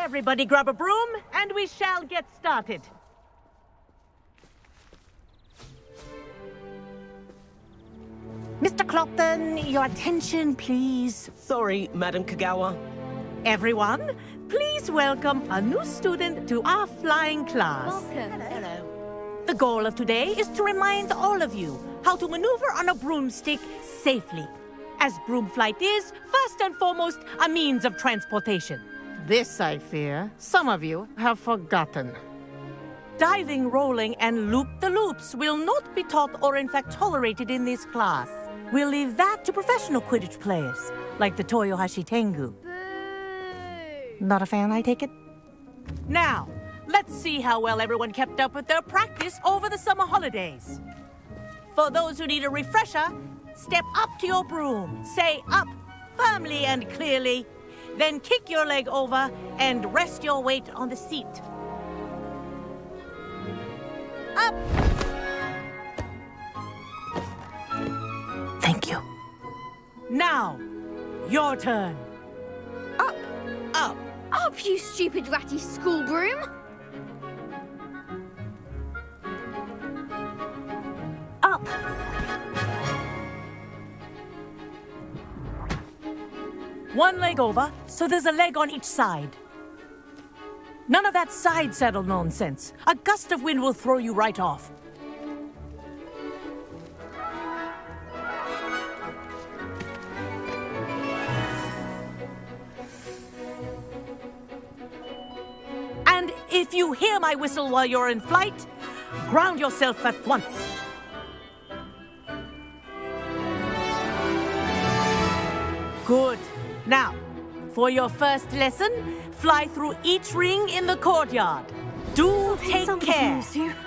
Everybody grab a broom, and we shall get started. Mr. Clopton, your attention, please. Sorry, Madam Kagawa. Everyone, please welcome a new student to our flying class. Welcome. Hello. The goal of today is to remind all of you how to maneuver on a broomstick safely, as broom flight is, first and foremost, a means of transportation. This, I fear, some of you have forgotten. Diving, rolling, and loop-the-loops will not be taught or in fact tolerated in this class. We'll leave that to professional Quidditch players, like the Toyohashi Tengu. Boo! Not a fan, I take it? Now, let's see how well everyone kept up with their practice over the summer holidays. For those who need a refresher, step up to your broom, say up firmly and clearly, then kick your leg over and rest your weight on the seat. Up! Thank you. Now, your turn. Up! Up! Up, you stupid ratty school broom! Up! One leg over, so there's a leg on each side. None of that side saddle nonsense. A gust of wind will throw you right off. And if you hear my whistle while you're in flight, ground yourself at once. Good. Now, for your first lesson, fly through each ring in the courtyard. Do take care.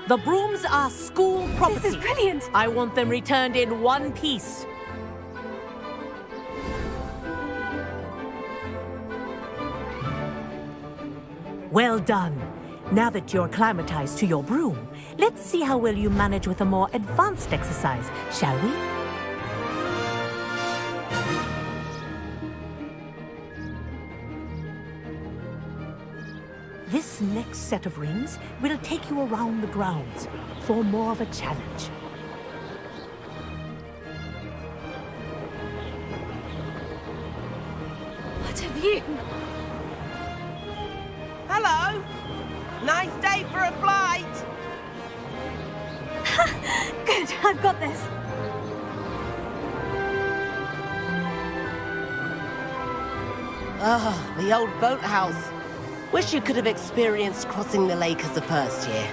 The brooms are school property. This is brilliant. I want them returned in one piece. Well done. Now that you're acclimatized to your broom, let's see how well you manage with a more advanced exercise, shall we? This next set of rings will take you around the grounds for more of a challenge. What have you? Hello! Nice day for a flight! good. I've got this. Ah, the old boathouse. Wish you could have experienced crossing the lake as a first year.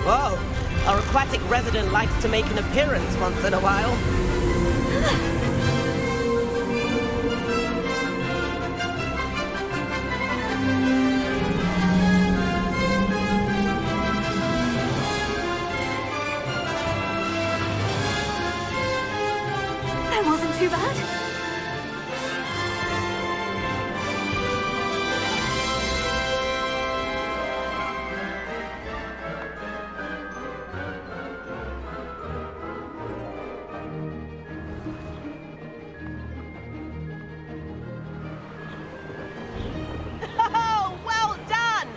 Whoa! Our aquatic resident likes to make an appearance once in a while. That wasn't too bad. Oh, well done!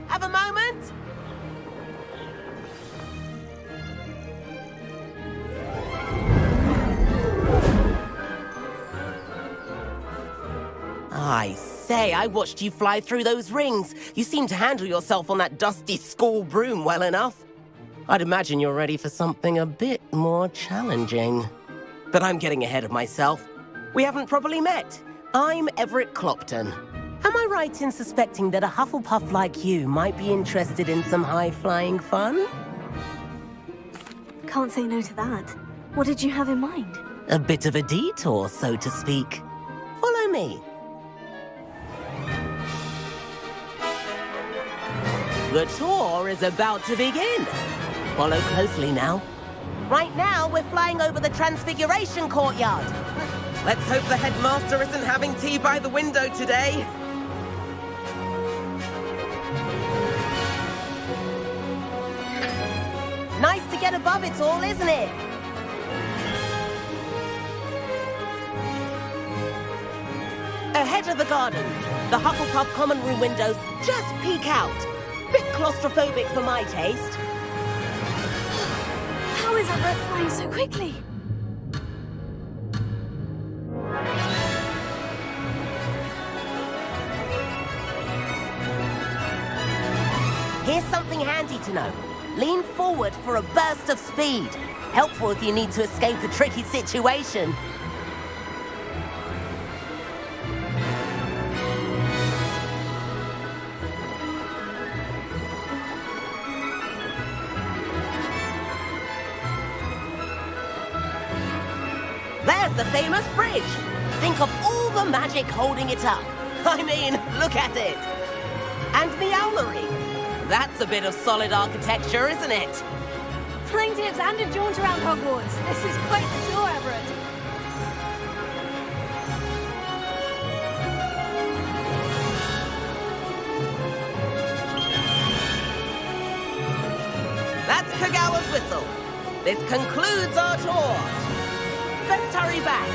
Have a moment? I say, I watched you fly through those rings. You seem to handle yourself on that dusty school broom well enough. I'd imagine you're ready for something a bit more challenging. But I'm getting ahead of myself. We haven't properly met. I'm Everett Clopton. Am I right in suspecting that a Hufflepuff like you might be interested in some high-flying fun? Can't say no to that. What did you have in mind? A bit of a detour, so to speak. Follow me. The tour is about to begin. Follow closely now. Right now, we're flying over the Transfiguration Courtyard. Let's hope the headmaster isn't having tea by the window today. Nice to get above it all, isn't it? Ahead of the gardens, the Hufflepuff common room windows just peek out. Bit claustrophobic for my taste. How is Everett flying so quickly? Here's something handy to know. Lean forward for a burst of speed. Helpful if you need to escape a tricky situation. There's the famous bridge. Think of all the magic holding it up. I mean, look at it. And the owlery. That's a bit of solid architecture, isn't it? Flying tips and a jaunt around Hogwarts. This is quite the tour, Everett. That's Kagawa's whistle. This concludes our tour. Let's hurry back.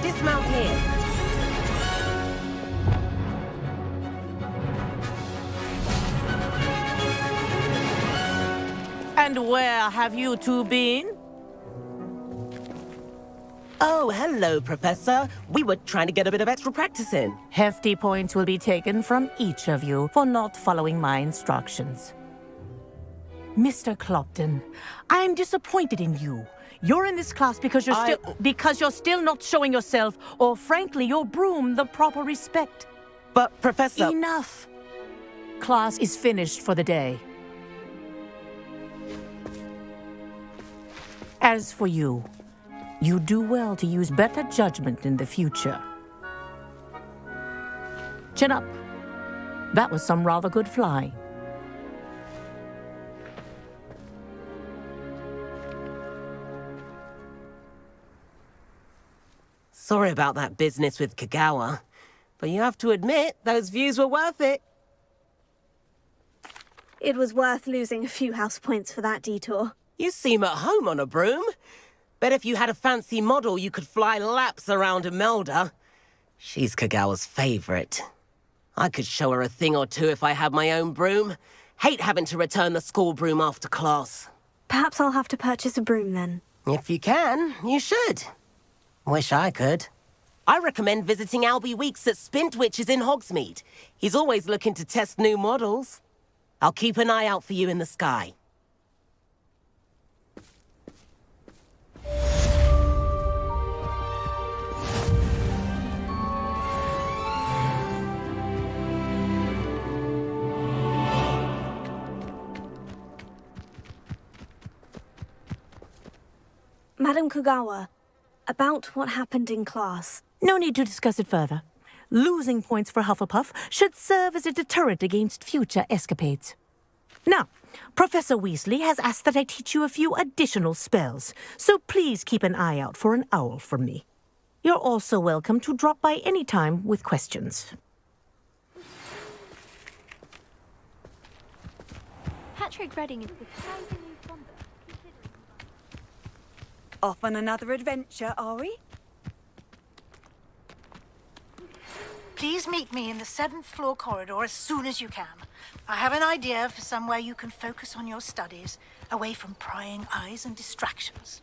Dismount here. And where have you two been? Oh, hello, Professor. We were trying to get a bit of extra practice in. Hefty points will be taken from each of you for not following my instructions. Mr. Clopton, I'm disappointed in you. You're in this class because you're still not showing yourself, or frankly, your broom the proper respect. But, Professor... Enough. Class is finished for the day. As for you, you do well to use better judgment in the future. Chin up. That was some rather good flying. Sorry about that business with Kagawa, but you have to admit, those views were worth it. It was worth losing a few house points for that detour. You seem at home on a broom. Bet if you had a fancy model, you could fly laps around Imelda. She's Kagawa's favorite. I could show her a thing or two if I had my own broom. Hate having to return the school broom after class. Perhaps I'll have to purchase a broom then. If you can, you should. Wish I could. I recommend visiting Albie Weeks at Spintwitches in Hogsmeade. He's always looking to test new models. I'll keep an eye out for you in the sky. Madam Kagawa, about what happened in class. No need to discuss it further. Losing points for Hufflepuff should serve as a deterrent against future escapades. Now, Professor Weasley has asked that I teach you a few additional spells, so please keep an eye out for an owl from me. You're also welcome to drop by any time with questions. Patrick Redding is surprisingly fond of Off on another adventure, are we? Please meet me in the 7th floor corridor as soon as you can. I have an idea for somewhere you can focus on your studies, away from prying eyes and distractions.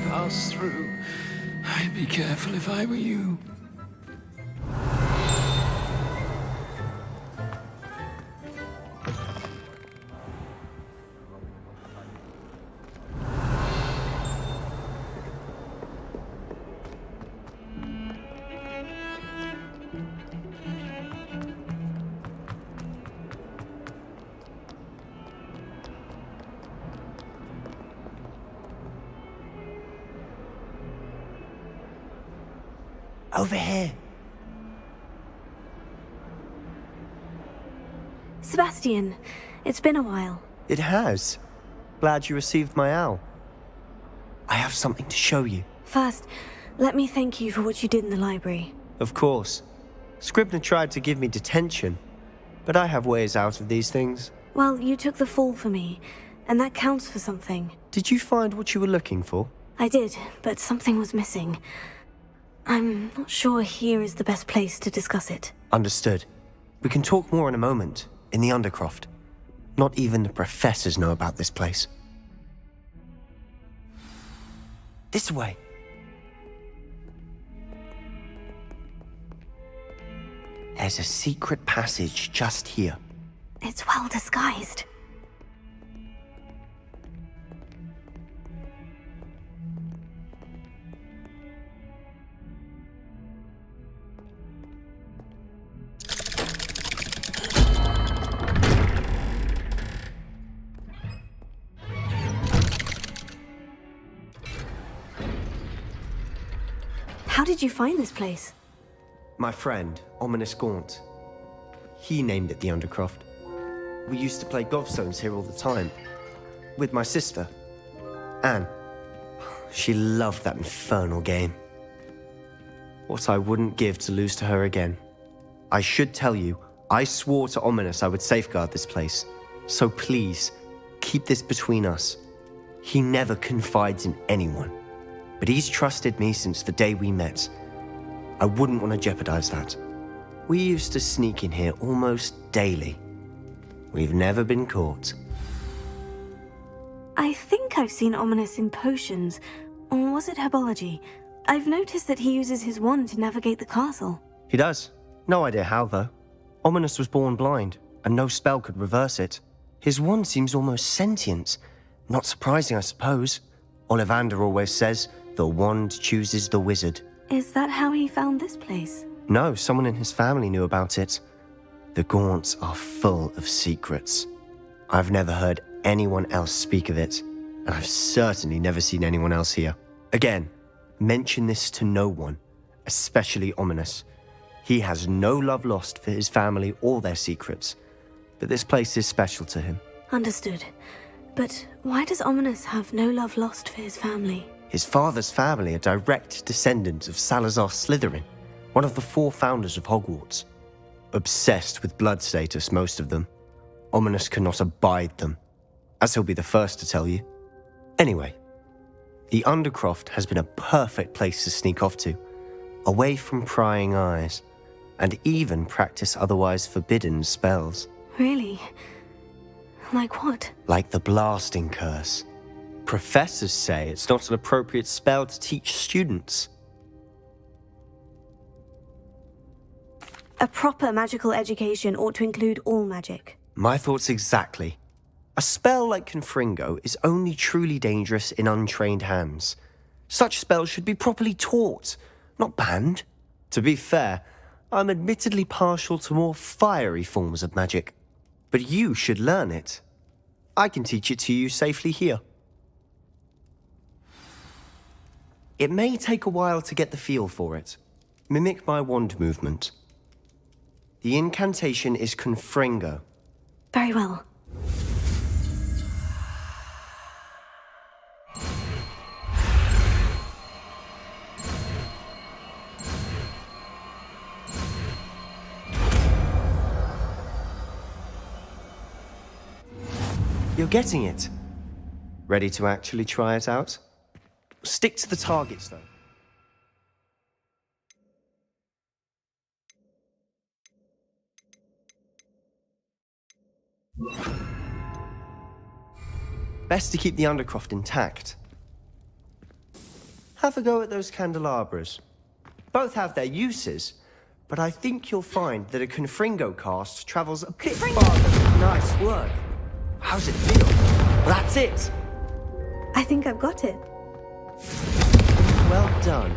Pass through. I'd be careful if I were you. Over here. Sebastian, it's been a while. It has. Glad you received my owl. I have something to show you. First, let me thank you for what you did in the library. Of course. Scribner tried to give me detention, but I have ways out of these things. Well, you took the fall for me, and that counts for something. Did you find what you were looking for? I did, but something was missing. I'm not sure here is the best place to discuss it. Understood. We can talk more in a moment, in the Undercroft. Not even the professors know about this place. This way. There's a secret passage just here. It's well disguised. How did you find this place? My friend, Ominous Gaunt. He named it the Undercroft. We used to play gobstones here all the time. With my sister, Anne. She loved that infernal game. What I wouldn't give to lose to her again. I should tell you, I swore to Ominous I would safeguard this place. So please, keep this between us. He never confides in anyone. But he's trusted me since the day we met. I wouldn't want to jeopardize that. We used to sneak in here almost daily. We've never been caught. I think I've seen Ominous in potions. Or was it herbology? I've noticed that he uses his wand to navigate the castle. He does. No idea how, though. Ominous was born blind, and no spell could reverse it. His wand seems almost sentient. Not surprising, I suppose. Ollivander always says, the wand chooses the wizard. Is that how he found this place? No, someone in his family knew about it. The Gaunts are full of secrets. I've never heard anyone else speak of it, and I've certainly never seen anyone else here. Again, mention this to no one, especially Ominous. He has no love lost for his family or their secrets, but this place is special to him. Understood. But why does Ominous have no love lost for his family? His father's family are direct descendants of Salazar Slytherin, one of the 4 founders of Hogwarts. Obsessed with blood status, most of them. Ominous cannot abide them, as he'll be the first to tell you. Anyway, the Undercroft has been a perfect place to sneak off to, away from prying eyes, and even practice otherwise forbidden spells. Really? Like what? Like the blasting curse. Professors say it's not an appropriate spell to teach students. A proper magical education ought to include all magic. My thoughts exactly. A spell like Confringo is only truly dangerous in untrained hands. Such spells should be properly taught, not banned. To be fair, I'm admittedly partial to more fiery forms of magic. But you should learn it. I can teach it to you safely here. It may take a while to get the feel for it. Mimic my wand movement. The incantation is Confringo. Very well. You're getting it. Ready to actually try it out? Stick to the targets, though. Best to keep the Undercroft intact. Have a go at those candelabras. Both have their uses, but I think you'll find that a Confringo cast travels a bit farther. Nice work. How's it feel? That's it. I think I've got it. Well done.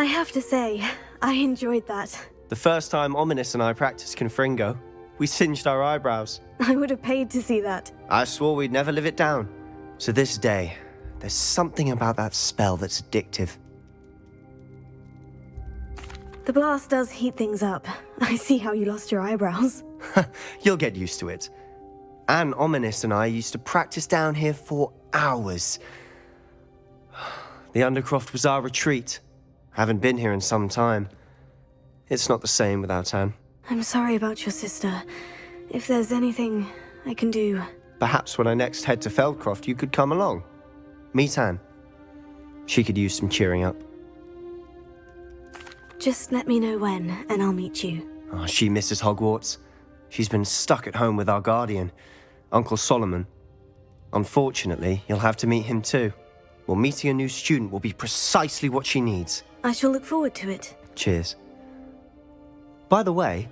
I have to say, I enjoyed that. The first time Ominous and I practiced Confringo, we singed our eyebrows. I would have paid to see that. I swore we'd never live it down. To this day, there's something about that spell that's addictive. The blast does heat things up. I see how you lost your eyebrows. You'll get used to it. Anne Ominous and I used to practice down here for hours. The Undercroft was our retreat. Haven't been here in some time. It's not the same without Anne. I'm sorry about your sister. If there's anything I can do... Perhaps when I next head to Feldcroft, you could come along. Meet Anne. She could use some cheering up. Just let me know when, and I'll meet you. Oh, she misses Hogwarts. She's been stuck at home with our guardian, Uncle Solomon. Unfortunately, you'll have to meet him too. Well, meeting a new student will be precisely what she needs. I shall look forward to it. Cheers. By the way,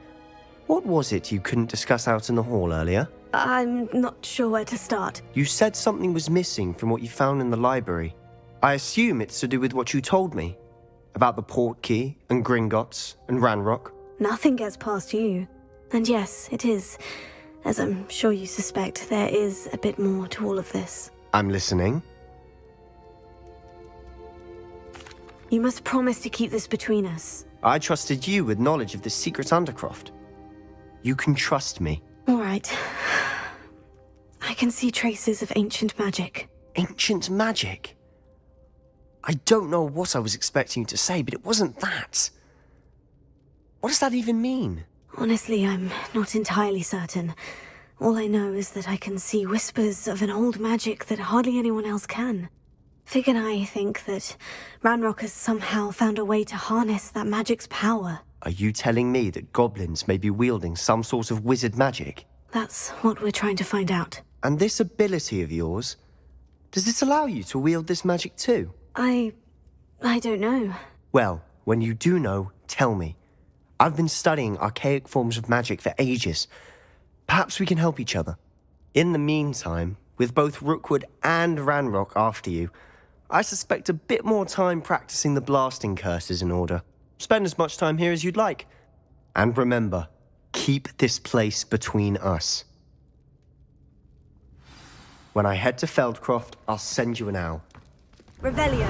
What was it you couldn't discuss out in the hall earlier? I'm not sure where to start. You said something was missing from what you found in the library. I assume it's to do with what you told me. About the Portkey, and Gringotts, and Ranrock. Nothing gets past you. And yes, it is. As I'm sure you suspect, there is a bit more to all of this. I'm listening. You must promise to keep this between us. I trusted you with knowledge of the secret Undercroft. You can trust me. All right. I can see traces of ancient magic. Ancient magic? I don't know what I was expecting you to say, but it wasn't that. What does that even mean? Honestly, I'm not entirely certain. All I know is that I can see whispers of an old magic that hardly anyone else can. Fig and I think that Ranrock has somehow found a way to harness that magic's power. Are you telling me that goblins may be wielding some sort of wizard magic? That's what we're trying to find out. And this ability of yours, does it allow you to wield this magic too? I don't know. Well, when you do know, tell me. I've been studying archaic forms of magic for ages. Perhaps we can help each other. In the meantime, with both Rookwood and Ranrock after you, I suspect a bit more time practicing the blasting curse is in order. Spend as much time here as you'd like. And remember, keep this place between us. When I head to Feldcroft, I'll send you an owl. Revelio.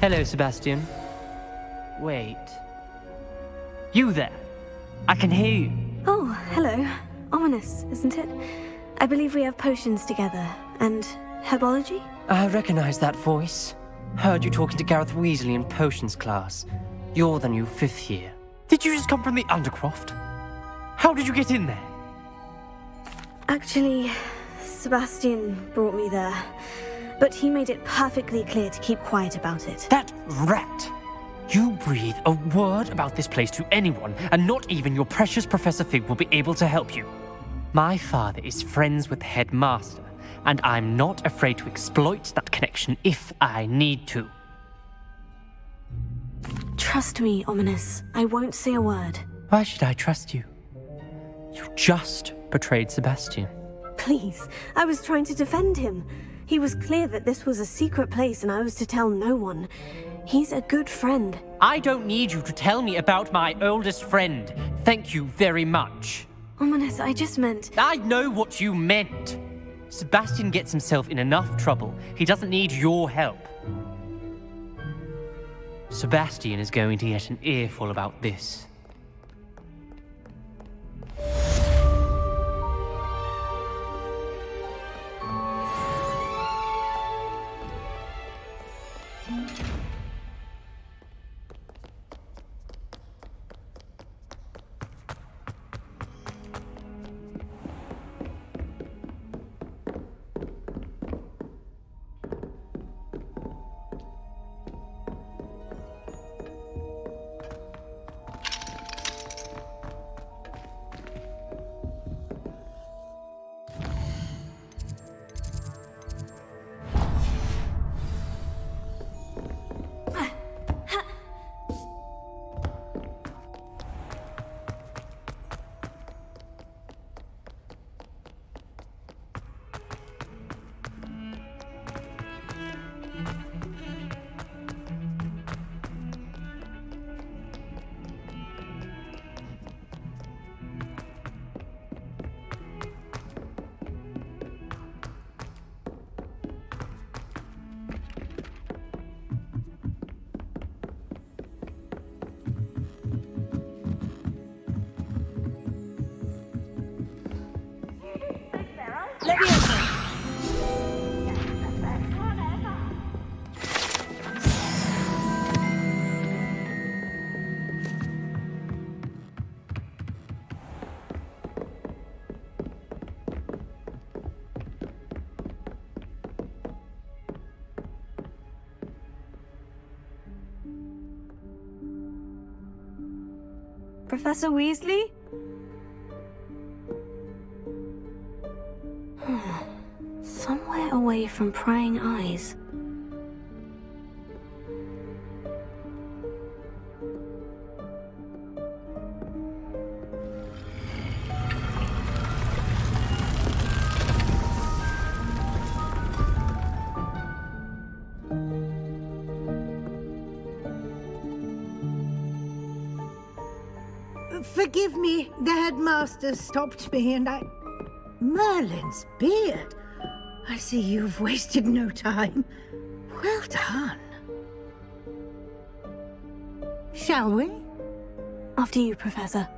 Hello, Sebastian. Wait. You there? I can hear you. Oh, hello. Ominous, isn't it? I believe we have potions together. And herbology? I recognize that voice. Heard you talking to Gareth Weasley in potions class. You're the new 5th year. Did you just come from the Undercroft? How did you get in there? Actually, Sebastian brought me there. But he made it perfectly clear to keep quiet about it. That rat! You breathe a word about this place to anyone, and not even your precious Professor Fig will be able to help you. My father is friends with the headmaster, and I'm not afraid to exploit that connection if I need to. Trust me, Ominous. I won't say a word. Why should I trust you? You just betrayed Sebastian. Please, I was trying to defend him. He was clear that this was a secret place and I was to tell no one. He's a good friend. I don't need you to tell me about my oldest friend. Thank you very much. Ominous, I just meant... I know what you meant. Sebastian gets himself in enough trouble. He doesn't need your help. Sebastian is going to get an earful about this. Leviosa! Professor Weasley? Somewhere away from prying eyes. Forgive me, the headmaster stopped me and I... Merlin's beard. I see you've wasted no time. Well done. Shall we? After you, Professor.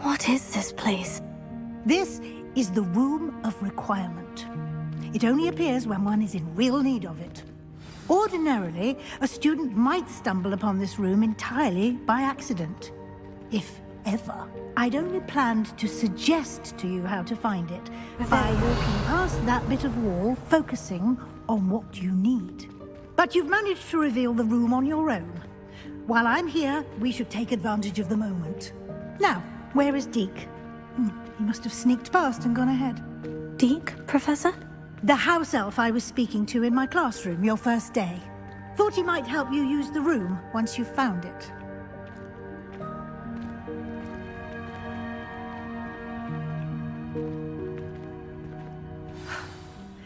What is this place? This is the Room of Requirement. It only appears when one is in real need of it. Ordinarily, a student might stumble upon this room entirely by accident. If ever. I'd only planned to suggest to you how to find it by walking past that bit of wall, focusing on what you need. But you've managed to reveal the room on your own. While I'm here, we should take advantage of the moment. Now, where is Deke? He must have sneaked past and gone ahead. Deke, Professor? The house elf I was speaking to in my classroom your first day. Thought he might help you use the room once you've found it.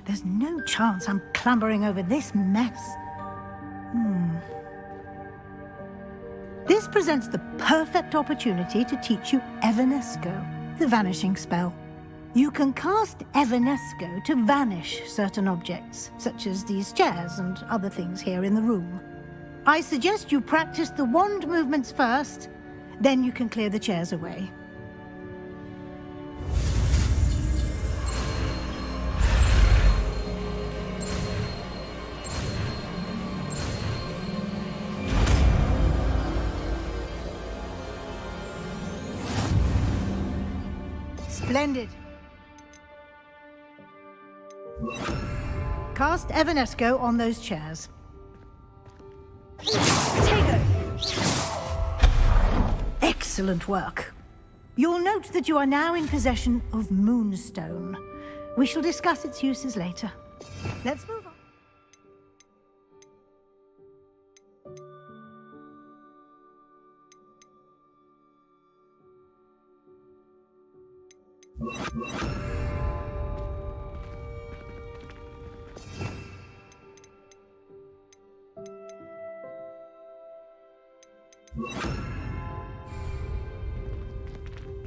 There's no chance I'm clambering over this mess. This presents the perfect opportunity to teach you Evanesco, the vanishing spell. You can cast Evanesco to vanish certain objects, such as these chairs and other things here in the room. I suggest you practice the wand movements first, then you can clear the chairs away. Splendid. Cast Evanesco on those chairs. Excellent work. You'll note that you are now in possession of Moonstone. We shall discuss its uses later. Let's move on.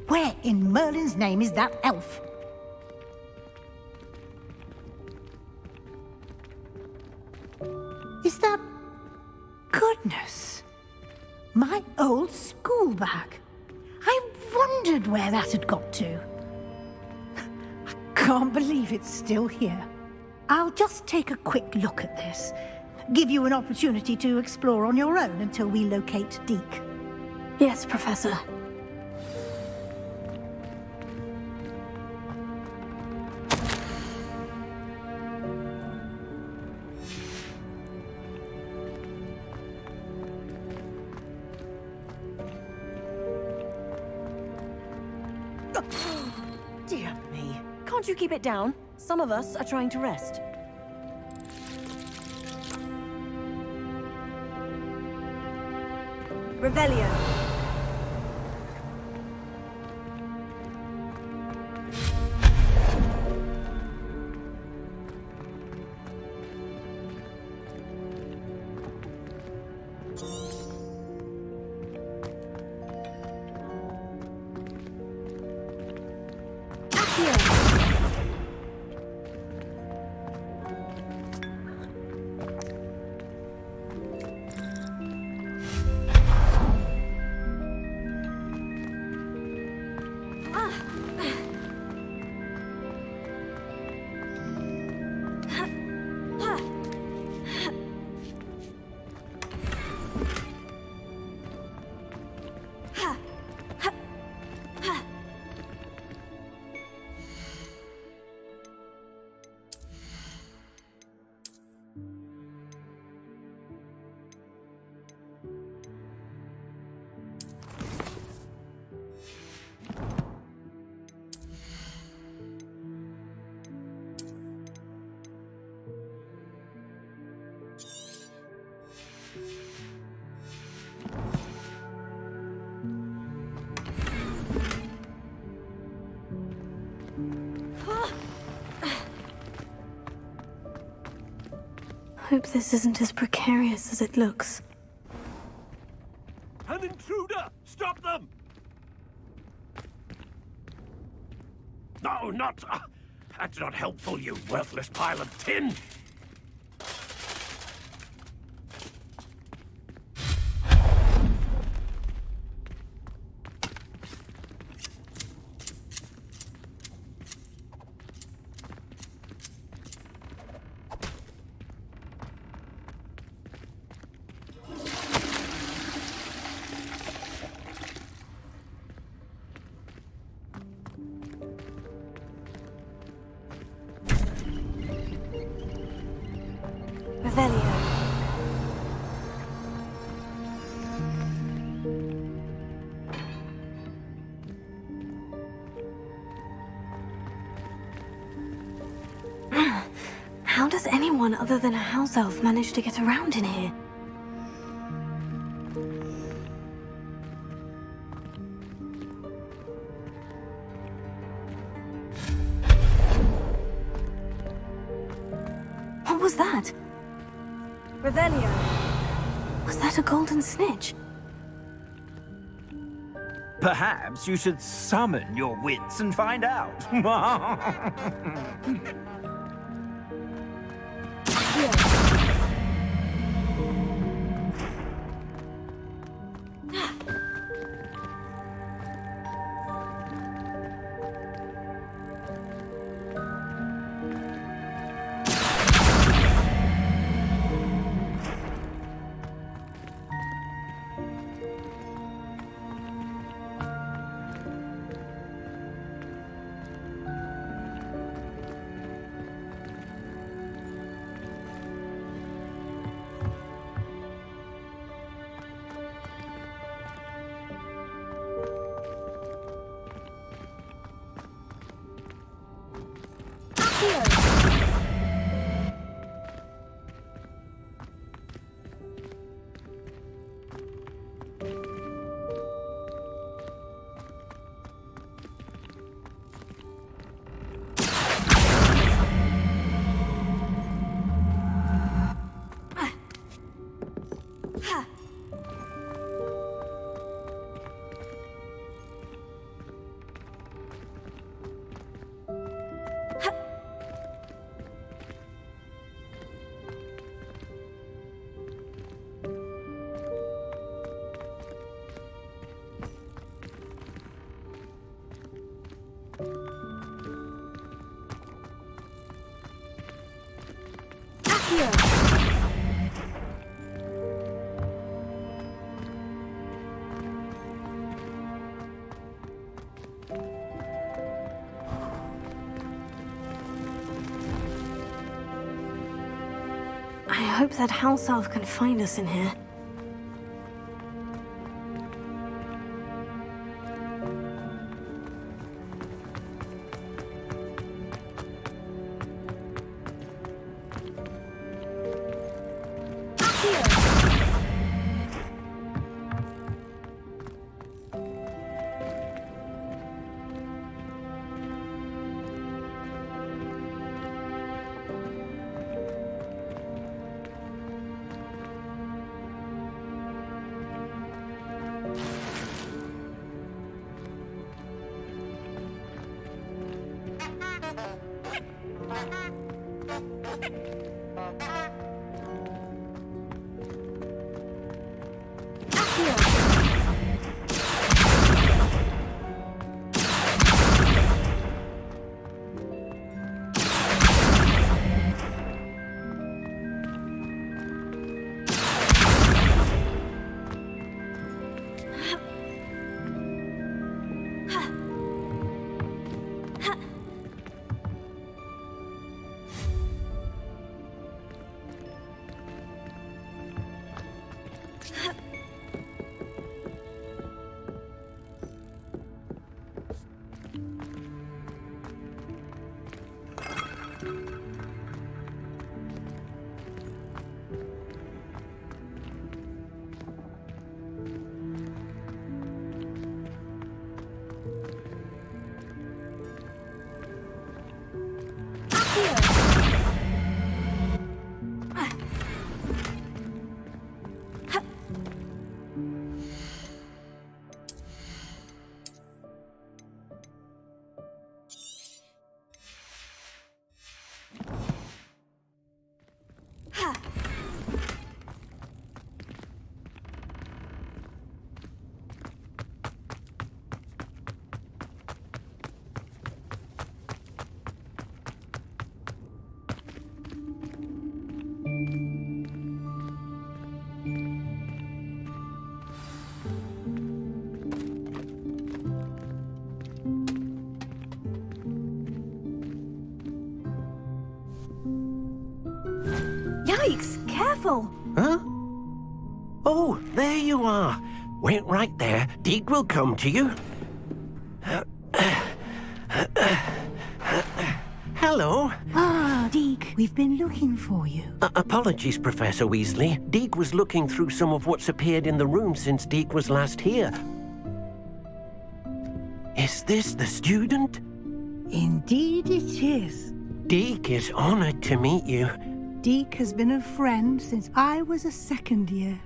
Where in Merlin's name is that elf? Is that... Goodness! My old school bag. I wondered where that had got to. I can't believe it's still here. I'll just take a quick look at this. Give you an opportunity to explore on your own until we locate Deke. Yes, Professor. Dear me. Can't you keep it down? Some of us are trying to rest. Revelio. Hope this isn't as precarious as it looks. An intruder! Stop them! No, not... that's not helpful, you worthless pile of tin! Revelio. How does anyone other than a house elf manage to get around in here? What was that? Revelio. Was that a golden snitch? Perhaps you should summon your wits and find out. I hope that house elf can find us in here. Yikes! Careful! Huh? Oh, there you are. Wait right there. Deke will come to you. Hello. Ah, Deke, we've been looking for you. Apologies, Professor Weasley. Deke was looking through some of what's appeared in the room since Deke was last here. Is this the student? Indeed it is. Deke is honored to meet you. Deke has been a friend since I was a second year.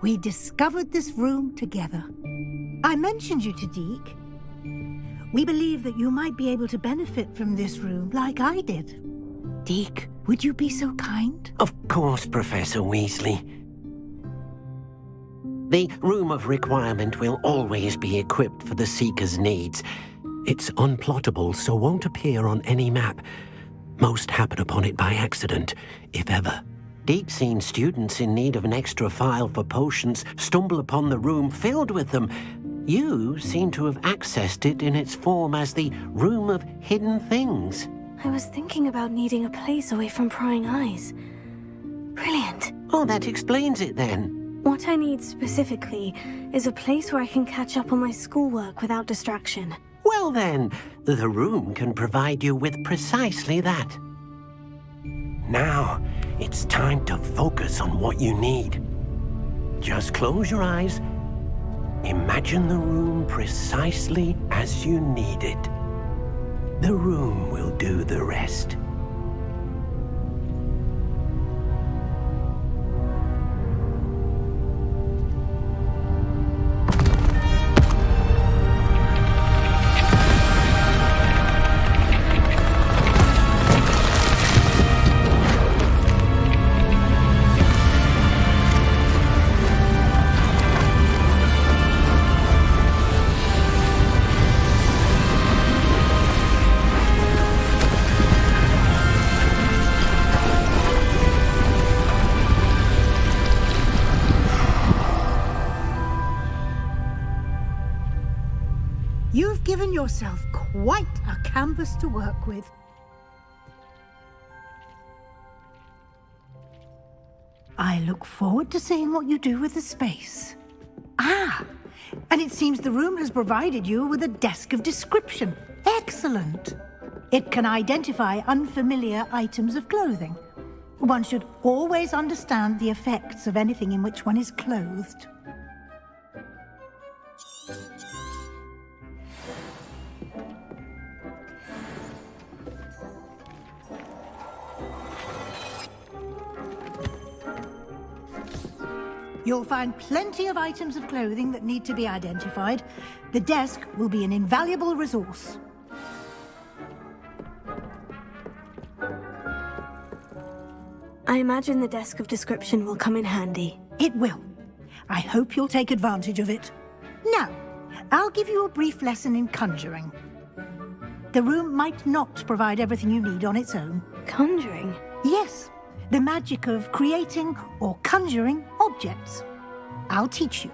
We discovered this room together. I mentioned you to Deke. We believe that you might be able to benefit from this room like I did. Deke, would you be so kind? Of course, Professor Weasley. The Room of Requirement will always be equipped for the Seeker's needs. It's unplottable, so won't appear on any map. Most happen upon it by accident, if ever. Deke's seen students in need of an extra file for potions stumble upon the room filled with them. You seem to have accessed it in its form as the Room of Hidden Things. I was thinking about needing a place away from prying eyes. Brilliant. Oh, that explains it then. What I need specifically is a place where I can catch up on my schoolwork without distraction. Well then, the room can provide you with precisely that. Now, it's time to focus on what you need. Just close your eyes. Imagine the room precisely as you need it. The room will do the rest. You've given yourself quite a canvas to work with. I look forward to seeing what you do with the space. Ah, and it seems the room has provided you with a desk of description. Excellent. It can identify unfamiliar items of clothing. One should always understand the effects of anything in which one is clothed. You'll find plenty of items of clothing that need to be identified. The desk will be an invaluable resource. I imagine the desk of description will come in handy. It will. I hope you'll take advantage of it. Now, I'll give you a brief lesson in conjuring. The room might not provide everything you need on its own. Conjuring? Yes. The magic of creating or conjuring objects. I'll teach you.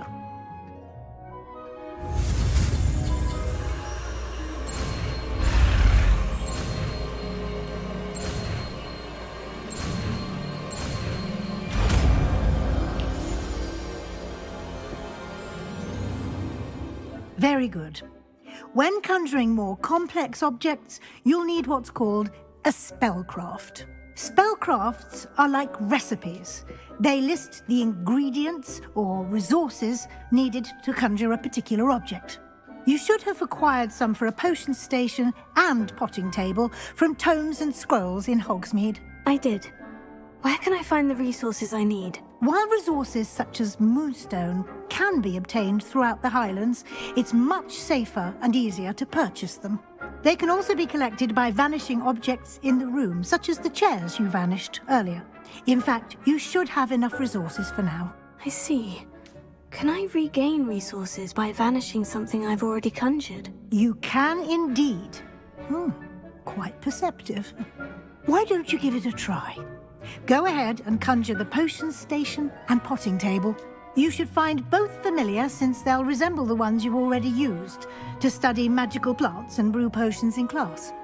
Very good. When conjuring more complex objects, you'll need what's called a spellcraft. Spellcrafts are like recipes. They list the ingredients or resources needed to conjure a particular object. You should have acquired some for a potion station and potting table from tomes and scrolls in Hogsmeade. I did. Where can I find the resources I need? While resources such as moonstone can be obtained throughout the Highlands, it's much safer and easier to purchase them. They can also be collected by vanishing objects in the room, such as the chairs you vanished earlier. In fact, you should have enough resources for now. I see. Can I regain resources by vanishing something I've already conjured? You can indeed. Quite perceptive. Why don't you give it a try? Go ahead and conjure the potion station and potting table. You should find both familiar, since they'll resemble the ones you've already used to study magical plants and brew potions in class.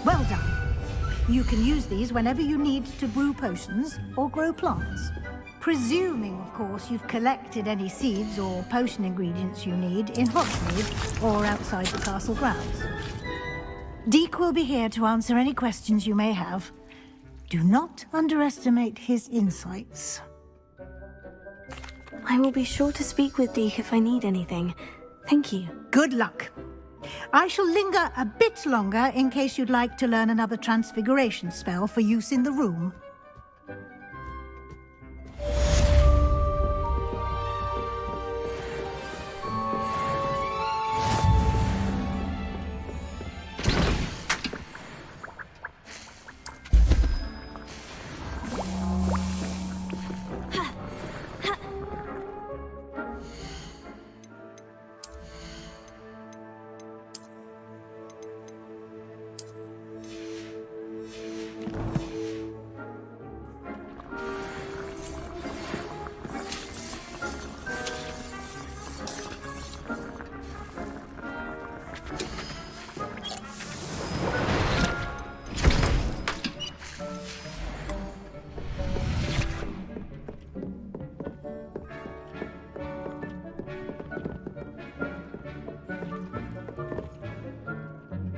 Well done. You can use these whenever you need to brew potions or grow plants. Presuming, of course, you've collected any seeds or potion ingredients you need in Hogsmeade or outside the castle grounds. Deke will be here to answer any questions you may have. Do not underestimate his insights. I will be sure to speak with Deke if I need anything. Thank you. Good luck. I shall linger a bit longer in case you'd like to learn another transfiguration spell for use in the room.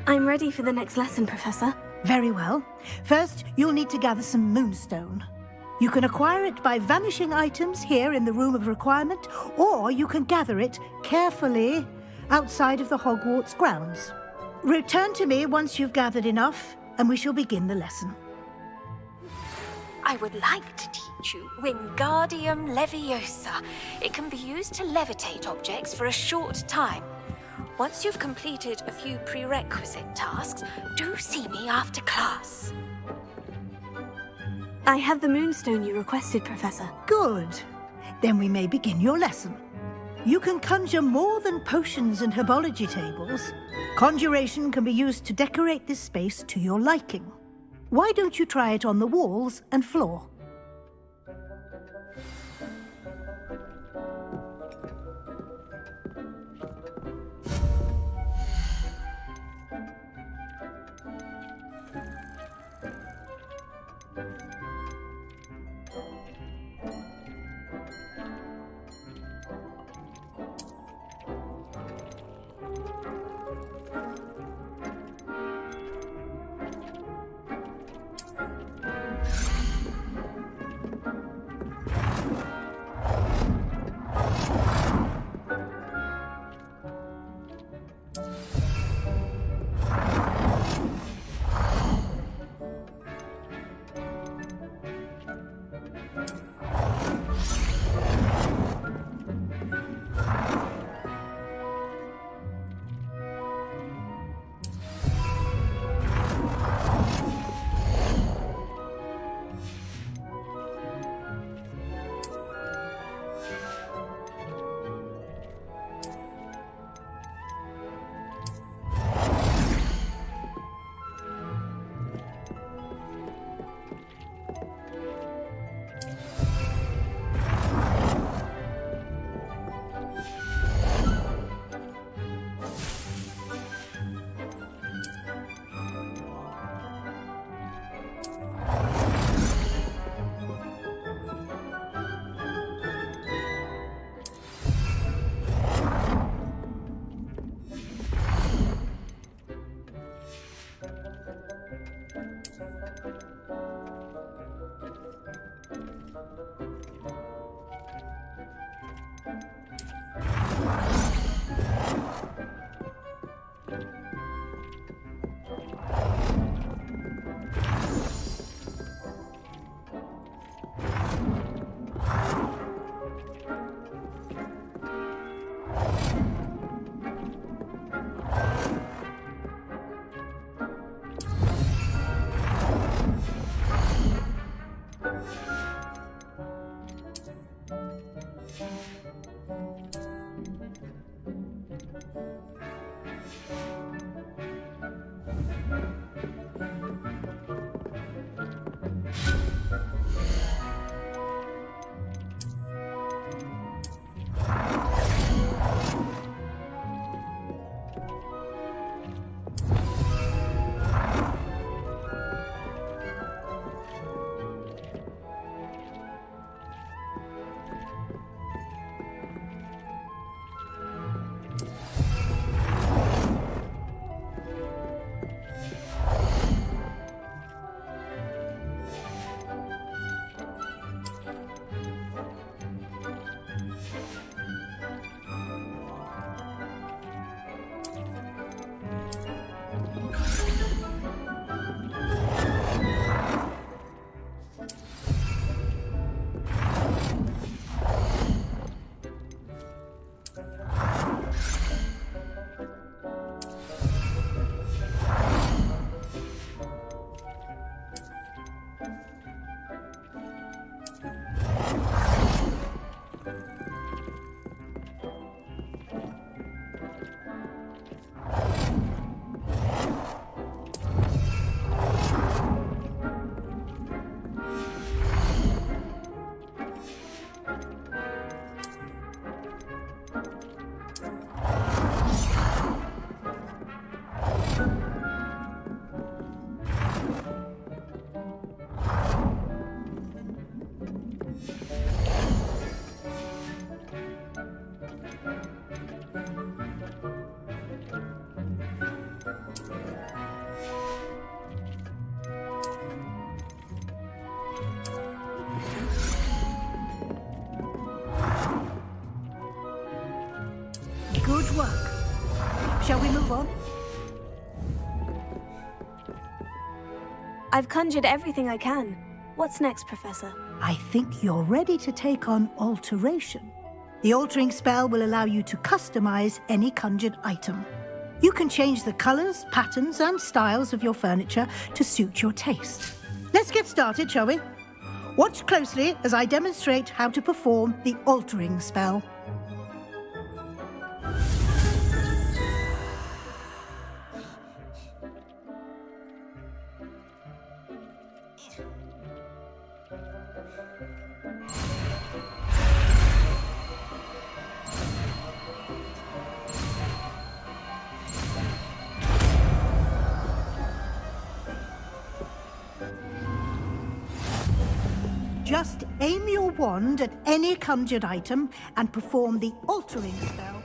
I'm ready for the next lesson, Professor. Very well. First, you'll need to gather some moonstone. You can acquire it by vanishing items here in the Room of Requirement, or you can gather it carefully outside of the Hogwarts grounds. Return to me once you've gathered enough, and we shall begin the lesson. I would like to teach you Wingardium Leviosa. It can be used to levitate objects for a short time. Once you've completed a few prerequisite tasks, do see me after class. I have the moonstone you requested, Professor. Good. Then we may begin your lesson. You can conjure more than potions and herbology tables. Conjuration can be used to decorate this space to your liking. Why don't you try it on the walls and floor? Good work. Shall we move on? I've conjured everything I can. What's next, Professor? I think you're ready to take on alteration. The altering spell will allow you to customize any conjured item. You can change the colors, patterns, and styles of your furniture to suit your taste. Let's get started, shall we? Watch closely as I demonstrate how to perform the altering spell. Just aim your wand at any conjured item and perform the altering spell.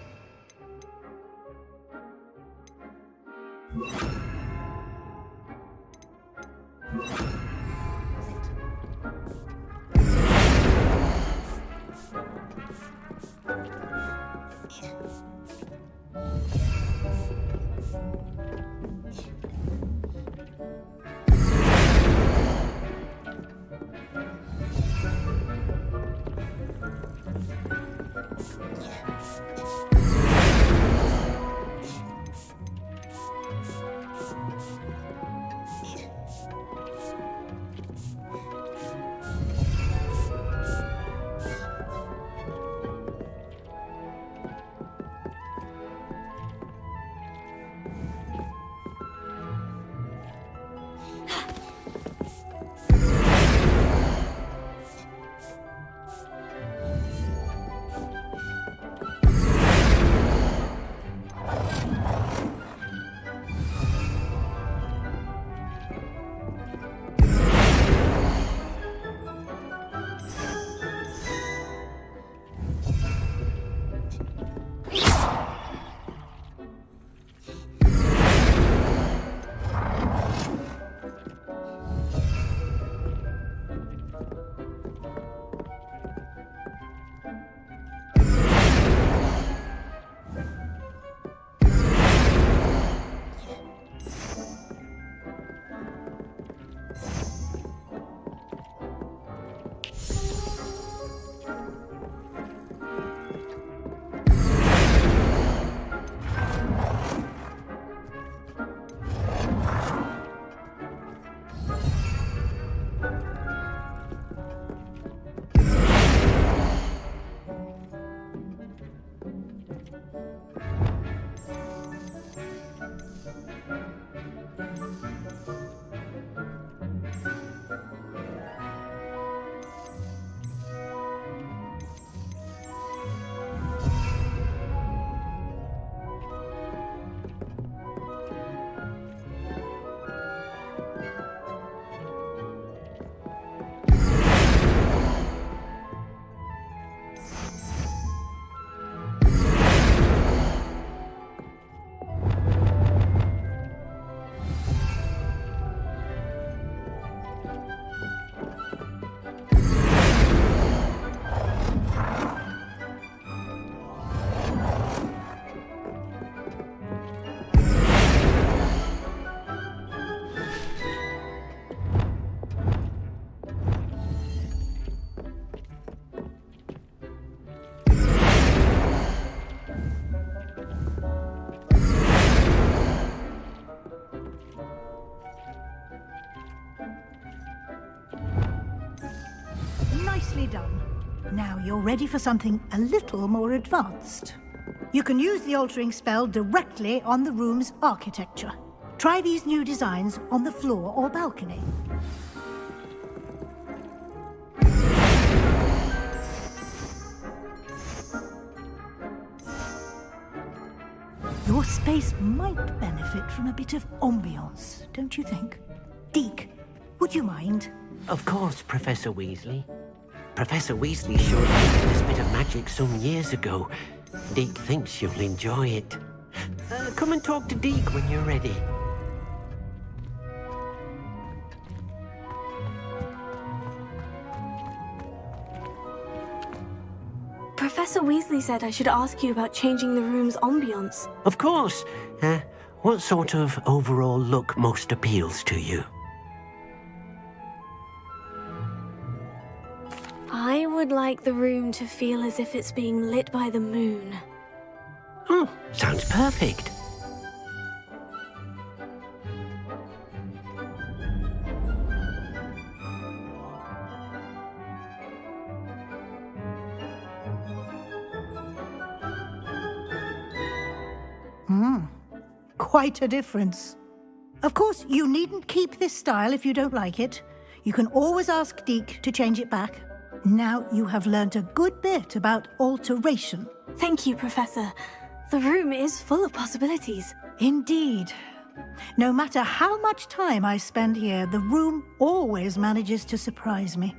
Nicely done. Now you're ready for something a little more advanced. You can use the altering spell directly on the room's architecture. Try these new designs on the floor or balcony. Your space might benefit from a bit of ambiance, don't you think? Deke, would you mind? Of course, Professor Weasley. Professor Weasley showed me this bit of magic some years ago. Deke thinks you'll enjoy it. Come and talk to Deke when you're ready. Professor Weasley said I should ask you about changing the room's ambiance. Of course. What sort of overall look most appeals to you? I would like the room to feel as if it's being lit by the moon. Oh, sounds perfect. Quite a difference. Of course, you needn't keep this style if you don't like it. You can always ask Deke to change it back. Now you have learnt a good bit about alteration. Thank you, Professor. The room is full of possibilities. Indeed. No matter how much time I spend here, the room always manages to surprise me.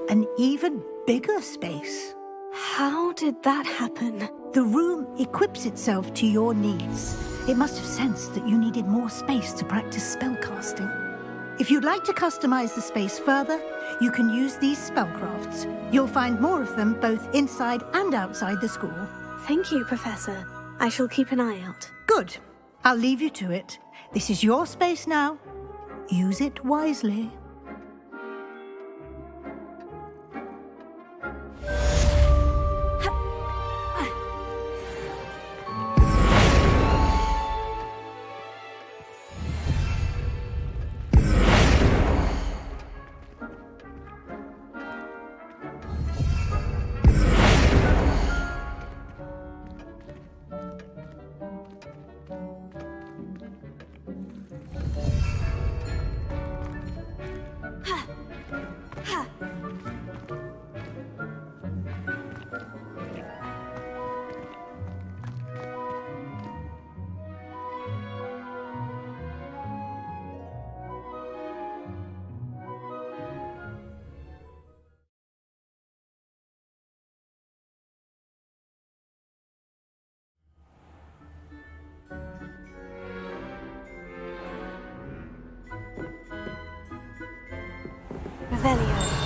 An even bigger space. How did that happen? The room equips itself to your needs. It must have sensed that you needed more space to practice spellcasting. If you'd like to customize the space further, you can use these spellcrafts. You'll find more of them both inside and outside the school. Thank you, Professor. I shall keep an eye out. Good. I'll leave you to it. This is your space now. Use it wisely. Revelio.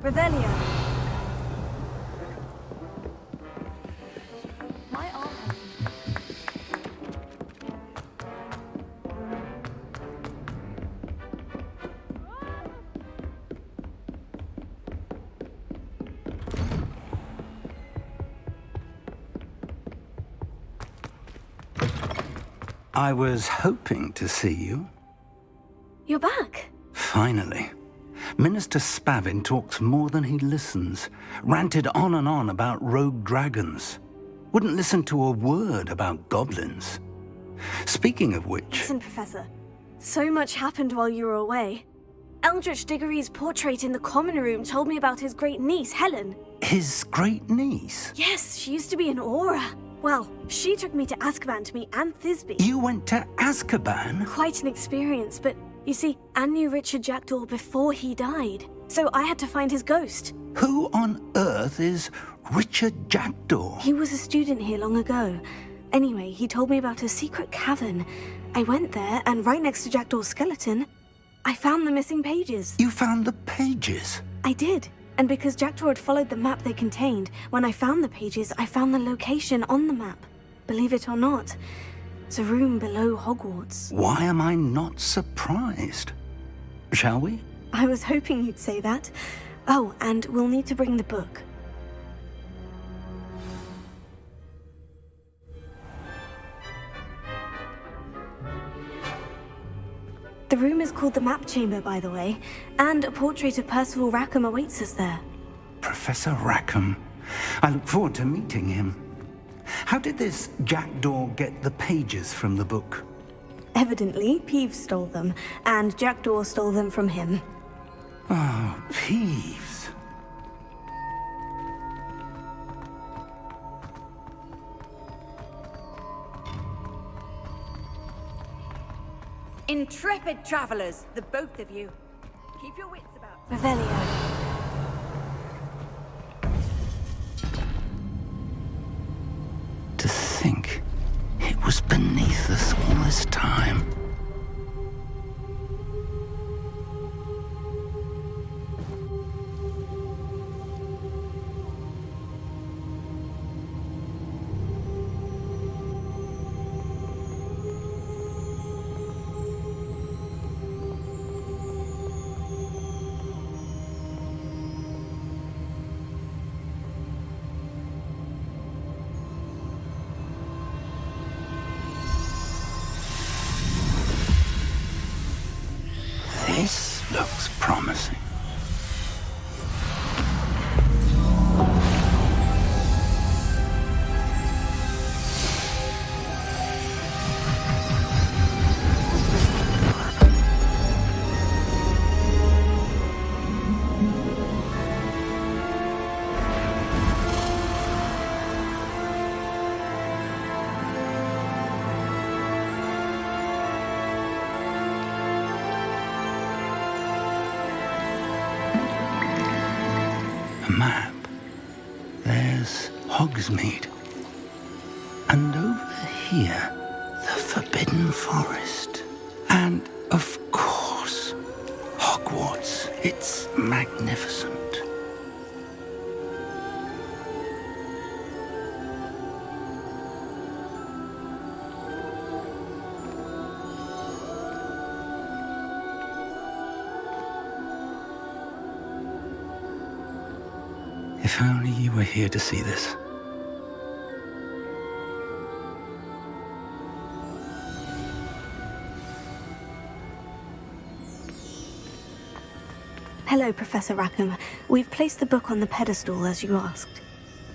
Revelio. My arm. I was hoping to see you. You're back. Finally. Minister Spavin talks more than he listens. Ranted on and on about rogue dragons. Wouldn't listen to a word about goblins. Speaking of which... Listen, Professor. So much happened while you were away. Eldritch Diggory's portrait in the common room told me about his great niece, Helen. His great niece? Yes, she used to be an aura. Well, she took me to Azkaban to meet Anne Thisbe. You went to Azkaban? Quite an experience, but you see, Anne knew Richard Jackdaw before he died, so I had to find his ghost. Who on earth is Richard Jackdaw? He was a student here long ago. Anyway, he told me about a secret cavern. I went there, and right next to Jackdaw's skeleton, I found the missing pages. You found the pages? I did. And because Jackdaw had followed the map they contained, when I found the pages, I found the location on the map. Believe it or not, it's a room below Hogwarts. Why am I not surprised? Shall we? I was hoping you'd say that. Oh, and we'll need to bring the book. The room is called the Map Chamber, by the way, and a portrait of Percival Rackham awaits us there. Professor Rackham. I look forward to meeting him. How did this Jackdaw get the pages from the book? Evidently, Peeves stole them, and Jackdaw stole them from him. Oh, Peeves. Intrepid travelers, the both of you. Keep your wits about. Revelio. To think it was beneath us all this time. This looks promising. Map. There's Hogsmeade. And over here, the Forbidden Forest. And, of course, Hogwarts. It's magnificent. If only you were here to see this. Hello, Professor Rackham. We've placed the book on the pedestal, as you asked.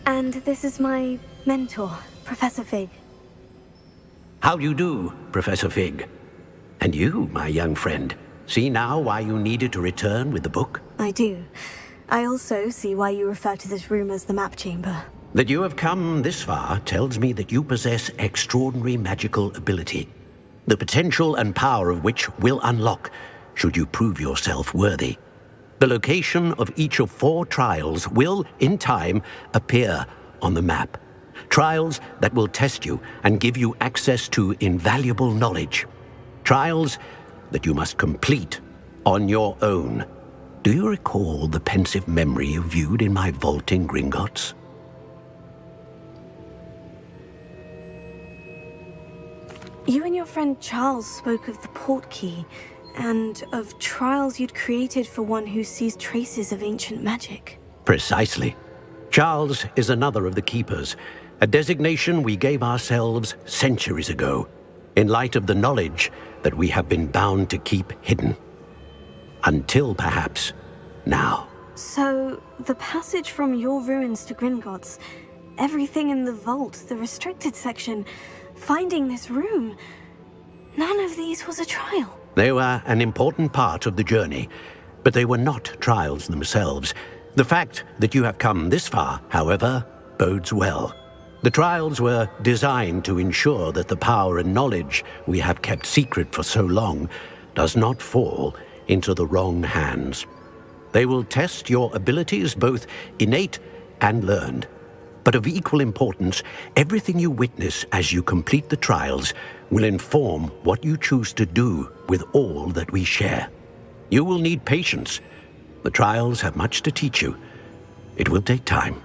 And this is my mentor, Professor Fig. How do you do, Professor Fig? And you, my young friend, see now why you needed to return with the book? I do. I also see why you refer to this room as the Map Chamber. That you have come this far tells me that you possess extraordinary magical ability, the potential and power of which will unlock should you prove yourself worthy. The location of each of 4 trials will, in time, appear on the map. Trials that will test you and give you access to invaluable knowledge. Trials that you must complete on your own. Do you recall the pensive memory you viewed in my vault in Gringotts? You and your friend Charles spoke of the portkey, and of trials you'd created for one who sees traces of ancient magic. Precisely. Charles is another of the Keepers, a designation we gave ourselves centuries ago, in light of the knowledge that we have been bound to keep hidden. Until, perhaps, now. So, the passage from your ruins to Gringotts, everything in the vault, the restricted section, finding this room, none of these was a trial. They were an important part of the journey, but they were not trials themselves. The fact that you have come this far, however, bodes well. The trials were designed to ensure that the power and knowledge we have kept secret for so long does not fall into the wrong hands. They will test your abilities, both innate and learned. But of equal importance, everything you witness as you complete the trials will inform what you choose to do with all that we share. You will need patience. The trials have much to teach you. It will take time.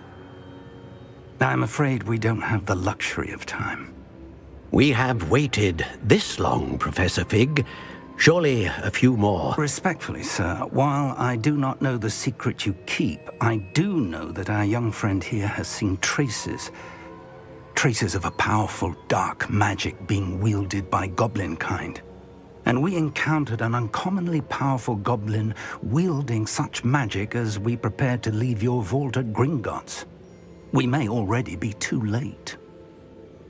I'm afraid we don't have the luxury of time. We have waited this long, Professor Fig. Surely a few more. Respectfully, sir, while I do not know the secret you keep, I do know that our young friend here has seen traces. Traces of a powerful dark magic being wielded by goblin kind. And we encountered an uncommonly powerful goblin wielding such magic as we prepared to leave your vault at Gringotts. We may already be too late.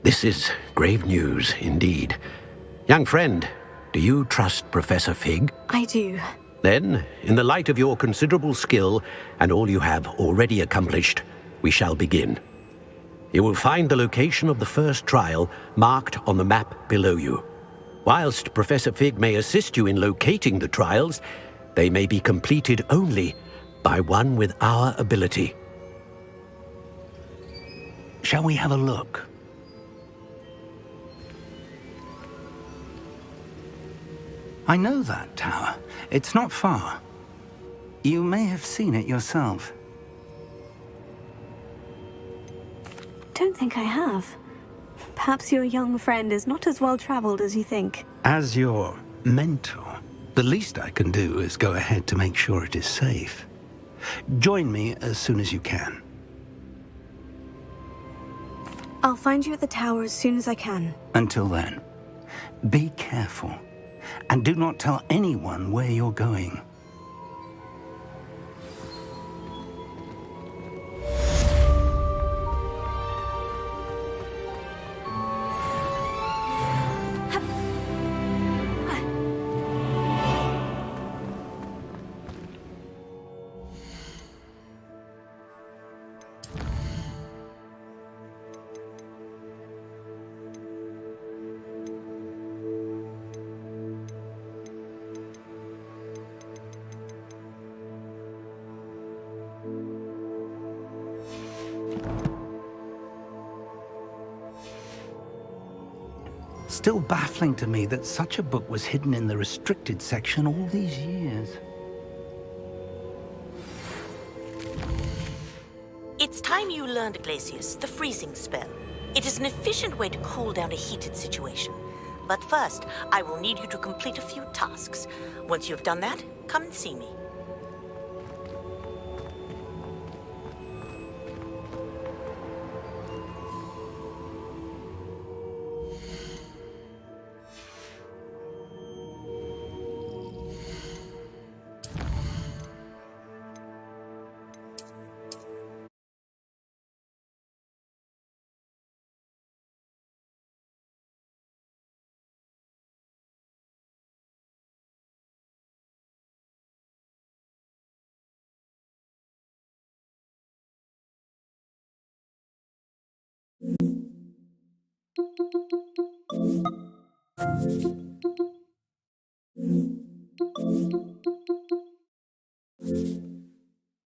This is grave news indeed. Young friend, do you trust Professor Fig? I do. Then, in the light of your considerable skill and all you have already accomplished, we shall begin. You will find the location of the first trial marked on the map below you. Whilst Professor Fig may assist you in locating the trials, they may be completed only by one with our ability. Shall we have a look? I know that tower. It's not far. You may have seen it yourself. Don't think I have. Perhaps your young friend is not as well-traveled as you think. As your mentor, the least I can do is go ahead to make sure it is safe. Join me as soon as you can. I'll find you at the tower as soon as I can. Until then, be careful. And do not tell anyone where you're going. Still baffling to me that such a book was hidden in the restricted section all these years. It's time you learned, Glacius, the freezing spell. It is an efficient way to cool down a heated situation. But first, I will need you to complete a few tasks. Once you've done that, come and see me.